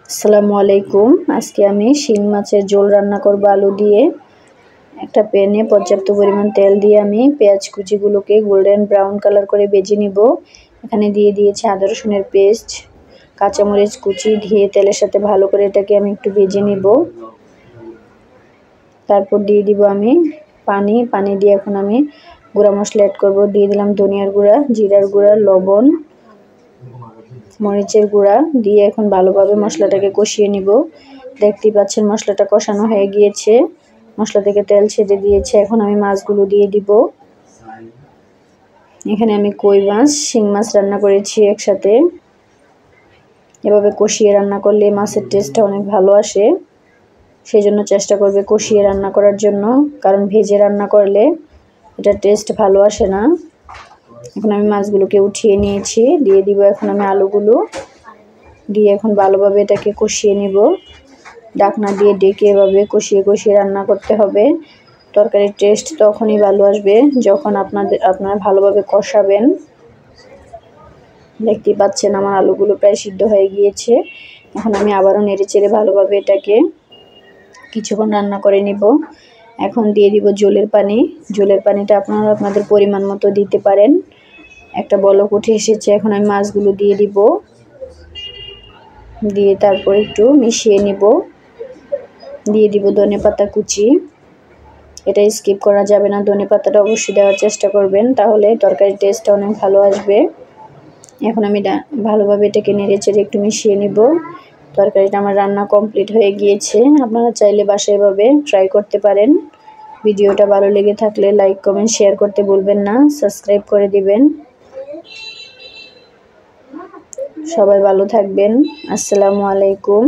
আসসালামু আলাইকুম। আজকে আমি শিং মাছের ঝোল রান্না করব আলু দিয়ে। একটা প্যানে পর্যাপ্ত পরিমাণ তেল দিয়ে আমি পেঁয়াজ কুচিগুলোকে গোল্ডেন ব্রাউন কালার করে ভেজে নিব। এখানে দিয়ে দিয়েছি আদা রসুনের পেস্ট, কাঁচামরিচ কুচি দিয়ে তেলের সাথে ভালো করে এটাকে আমি একটু ভেজে নিব। তারপর দিয়ে দিব আমি পানি দিয়ে এখন আমি গুঁড়া মশলা অ্যাড করব। দিয়ে দিলাম ধনিয়ার গুঁড়া, জিরার গুঁড়া, লবণ, মরিচের গুঁড়া দিয়ে এখন ভালোভাবে মশলাটাকে কষিয়ে নিব। দেখতেই পাচ্ছেন মশলাটা কষানো হয়ে গিয়েছে, মশলা থেকে তেল ছেড়ে দিয়েছে। এখন আমি মাছগুলো দিয়ে দিব। এখানে আমি কই মাছ, শিং মাছ রান্না করেছি একসাথে। এভাবে কষিয়ে রান্না করলে মাছের টেস্টটা অনেক ভালো আসে, সেই জন্য চেষ্টা করবে কষিয়ে রান্না করার জন্য, কারণ ভেজে রান্না করলে এটা টেস্ট ভালো আসে না। এখন আমি মাছগুলোকে উঠিয়ে নিয়েছি, দিয়ে দিব এখন আমি আলুগুলো দিয়ে এখন ভালোভাবে এটাকে কষিয়ে নিব। ঢাকনা দিয়ে ডেকে এভাবে কষিয়ে কষিয়ে রান্না করতে হবে। তরকারির টেস্ট তখনই ভালো আসবে যখন আপনারা ভালোভাবে কষাবেন। দেখতেই পাচ্ছেন আমার আলুগুলো প্রায় সিদ্ধ হয়ে গিয়েছে। এখন আমি আবারও নেড়ে চেড়ে ভালোভাবে এটাকে কিছুক্ষণ রান্না করে নিব। এখন দিয়ে দিব ঝোলের পানি। ঝোলের পানিটা আপনারা আপনাদের পরিমাণ মতো দিতে পারেন। একটা বলক উঠে এসেছে, এখন আমি মাছগুলো দিয়ে দিব। দিয়ে তারপর একটু মিশিয়ে নিব। দিয়ে দিব ধনেপাতা কুচি, এটা স্কিপ করা যাবে না, ধনেপাতাটা অবশ্যই দেওয়ার চেষ্টা করবেন, তাহলে তরকারির টেস্টটা অনেক ভালো আসবে। এখন আমি ভালোভাবে এটাকে নেড়ে চেড়ে একটু মিশিয়ে নিব। তরকারিটা আমার রান্না কমপ্লিট হয়ে গিয়েছে। আপনারা চাইলে বাসায় এভাবে ট্রাই করতে পারেন। ভিডিওটা ভালো লেগে থাকলে লাইক কমেন্ট শেয়ার করতে ভুলবেন না, সাবস্ক্রাইব করে দিবেন। সবাই ভালো থাকবেন। আসসালামু আলাইকুম।